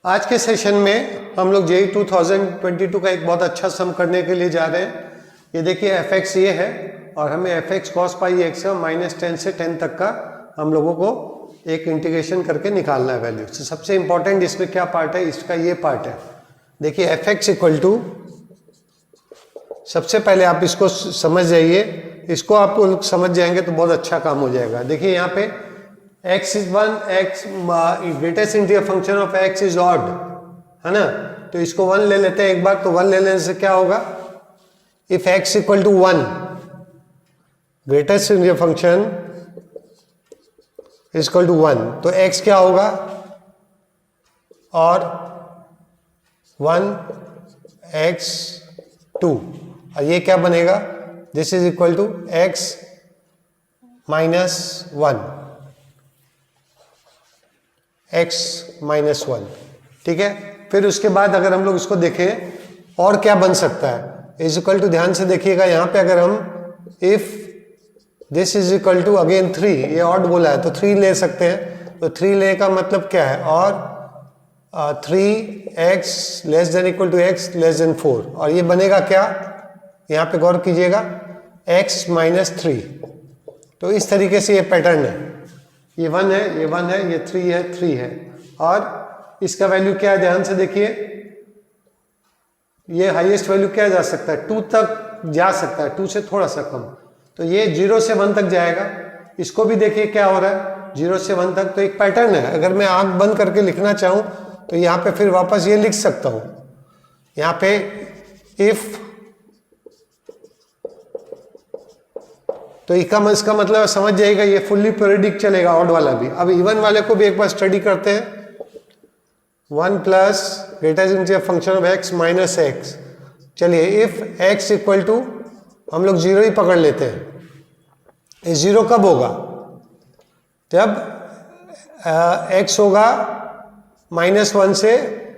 आज के सेशन में हम लोग जेई 2022 का एक बहुत अच्छा सम करने के लिए जा रहे हैं। ये देखिए एफ एक्स ये है और हमें F x cos pi x -10 से 10 तक का हम लोगों को एक इंटीग्रेशन करके निकालना है वैल्यू। तो सबसे इंपॉर्टेंट इसमें क्या पार्ट है, इसका ये पार्ट है। देखिए एफ एक्स इक्वल टू, सबसे पहले आप इसको समझ जाइए, इसको आप लोग समझ जाएंगे तो बहुत अच्छा काम हो जाएगा। देखिए यहाँ पे x is 1, x greatest integer function of x is odd, है ना। तो इसको 1 ले लेते हैं एक बार, तो 1 ले लेने से क्या होगा, if x equal to 1, greatest integer function is equal to 1, तो x क्या होगा, और 1x2, और ये क्या बनेगा, this is equal to x -1, x -1, ठीक है। फिर उसके बाद अगर हम लोग इसको देखें और क्या बन सकता है, इज इक्वल टू, ध्यान से देखिएगा यहाँ पे अगर हम if this is equal to again 3, ये ऑड बोला है तो 3 ले सकते हैं। तो 3 ले का मतलब क्या है, और 3x less than equal to x less than 4, और ये बनेगा क्या, यहाँ पे गौर कीजिएगा, x -3। तो इस तरीके से ये पैटर्न है, ये 1 है, ये 1 है, ये 3 है, 3 है, और इसका वैल्यू क्या है, ध्यान से देखिए, ये हाईएस्ट वैल्यू क्या जा सकता है, 2 तक जा सकता है, 2 से थोड़ा सा कम। तो ये 0 से 1 तक जाएगा। इसको भी देखिए क्या हो रहा है, 0 से 1 तक। तो एक पैटर्न है, अगर मैं आंख बंद करके लिखना चाहूं तो यहाँ पे फिर वापस ये लिख सकता हूं, यहाँ पे इफ, तो इसका मतलब समझ जाएगा, ये फुल्ली पीरियडिक चलेगा, ऑड वाला भी। अब इवन वाले को भी एक बार स्टडी करते हैं। 1 plus greatest integer function of x minus x. चलिए इफ x इक्वल टू, हम लोग 0 ही पकड़ लेते हैं। ये 0 कब होगा, जब x होगा -1 से,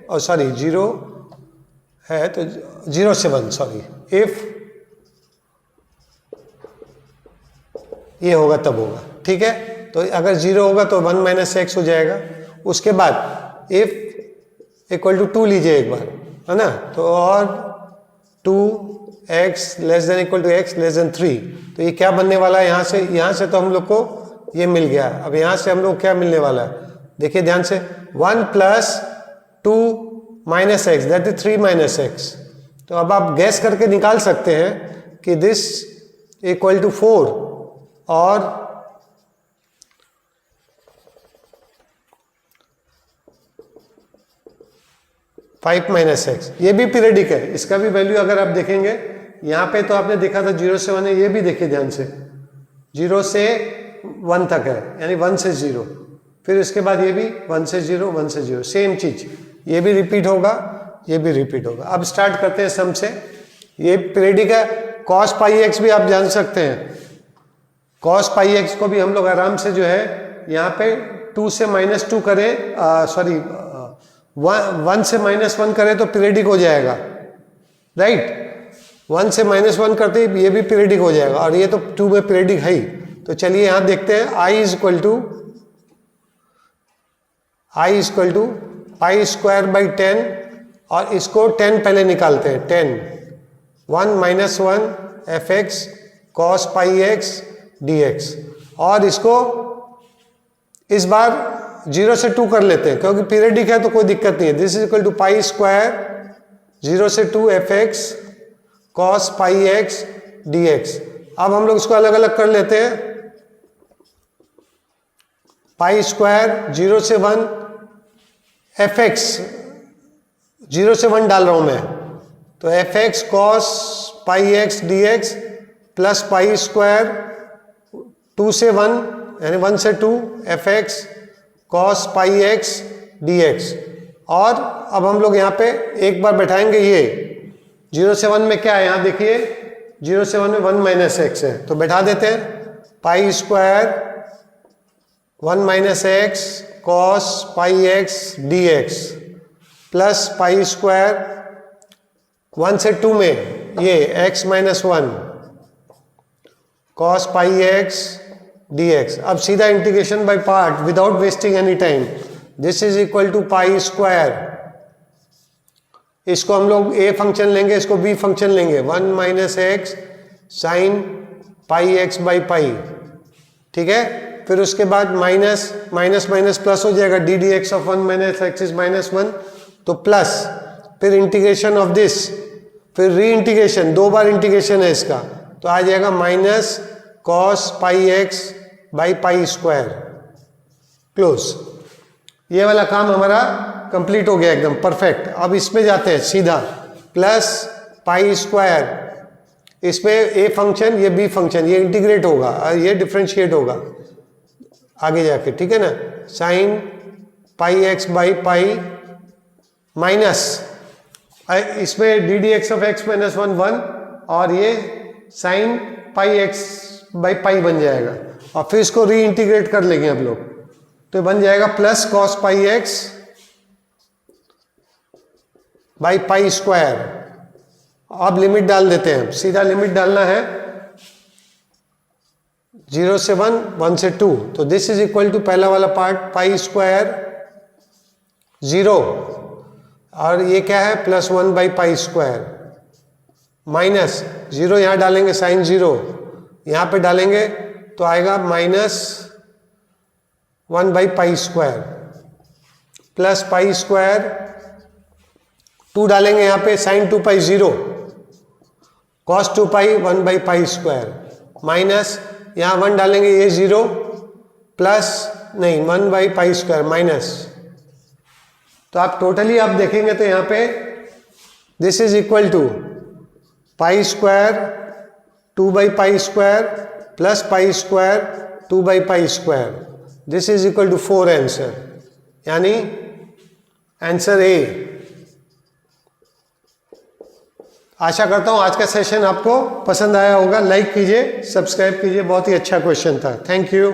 और सॉरी 0 है तो 0 से 1, सॉरी, इफ ये होगा तब होगा, ठीक है। तो अगर 0 होगा तो 1 - x हो जाएगा। उसके बाद इफ इक्वल टू 2 लीजिए एक बार, है ना, तो और 2x less than equal to x less than 3, तो ये क्या बनने वाला है, यहाँ से तो हम लोग को ये मिल गया। अब यहाँ से हम लोग क्या मिलने वाला है, देखिए ध्यान से, 1 plus 2 minus x, that is 3 - x। तो अब आप गैस करके निकाल सकते हैं कि दिस इक्वल टू 4 और 5 - x, ये भी पीरियडिक है। इसका भी वैल्यू अगर आप देखेंगे, यहाँ पे तो आपने देखा था 0 से 1 है, ये भी देखिए ध्यान से, 0 से 1 तक है, यानी 1 से 0। फिर इसके बाद ये भी 1 से 0, 1 से 0, सेम चीज, ये भी रिपीट होगा, ये भी रिपीट होगा। अब स्टार्ट करते हैं सम से। ये पीरियडिक है। कॉस पाई एक्स भी आप जान सकते हैं, कॉस पाई एक्स को भी हम लोग आराम से जो है यहाँ पे 2 से -2 करें, सॉरी 1 से -1 करें तो पीरियडिक हो जाएगा, राइट। 1 से -1 करते ही ये भी पीरियडिक हो जाएगा, और ये तो 2 में पीरियडिक है ही। तो चलिए यहाँ देखते हैं, i is equal to pi square by 10, और इसको 10 पहले निकालते हैं, 10 1 - 1 F x cos pi x dx, और इसको इस बार 0 से 2 कर लेते हैं, क्योंकि पीरियडिक है तो कोई दिक्कत नहीं है। This is equal to pi square 0 से 2 f x cos pi x dx। अब हम लोग इसको अलग अलग कर लेते हैं। पाई स्क्वायर 0 से 1 एफ एक्स, 0 से 1 डाल रहा हूं मैं, तो F x cos pi x dx plus pi square 2 से 1 यानी 1 से 2 f x cos pi x dx। और अब हम लोग यहाँ पे एक बार बैठाएंगे, ये 0 से 1 में क्या है, यहाँ देखिए 0 से 1 में 1 - x है, तो बैठा देते हैं, pi square 1 - x cos pi x dx plus pi square 1 से 2 में ये x -1 cos pi x dx। अब सीधा integration by part without wasting any time, this is equal to pi square इसको हम लोग ए फंक्शन लेंगे, इसको बी फंक्शन लेंगे, 1 minus x sign pi x by पाई, ठीक है। फिर उसके बाद माइनस माइनस माइनस प्लस हो जाएगा, D d x of 1 minus x is -1, तो प्लस, फिर इंटीग्रेशन ऑफ दिस, फिर री इंटीग्रेशन, 2 बार इंटीग्रेशन है इसका, तो आ जाएगा minus cos pi x by pi square, close. ये वाला काम हमारा कंप्लीट हो गया, एकदम परफेक्ट। अब इसमें जाते हैं सीधा, प्लस पाई स्क्वायर, इसमें ए फंक्शन, ये बी फंक्शन, ये इंटीग्रेट होगा और ये डिफरेंशिएट होगा आगे जाके, ठीक है ना। Sine pi x by pi minus, इसमें d d x of x minus 1 1, और ये sine pi x by pi बन जाएगा, और फिर इसको री इंटीग्रेट कर लेंगे हम लोग, तो बन जाएगा plus cos pi x by pi square. अब लिमिट डाल देते हैं, सीधा लिमिट डालना है 0 से 1, 1 से 2, तो दिस इज इक्वल टू पहला वाला पार्ट पाई स्क्वायर 0, और ये क्या है +1 बाई पाई स्क्वायर, माइनस 0 यहां डालेंगे, साइन 0 यहां पे डालेंगे तो आएगा -1 by pi square, plus pi square, 2 डालेंगे यहाँ पे, sine 2 pi 0, cos 2 pi 1 by pi square, minus यहाँ 1 डालेंगे, ये 0, प्लस नहीं 1 बाई पाई स्क्वायर माइनस। तो आप टोटली आप देखेंगे तो यहाँ पे this is equal to pi square 2 by pi square plus pi square 2 by pi square, this is equal to 4 answer, यानी आंसर ए। आशा करता हूं आज का सेशन आपको पसंद आया होगा, लाइक कीजिए, सब्सक्राइब कीजिए, बहुत ही अच्छा क्वेश्चन था। Thank you.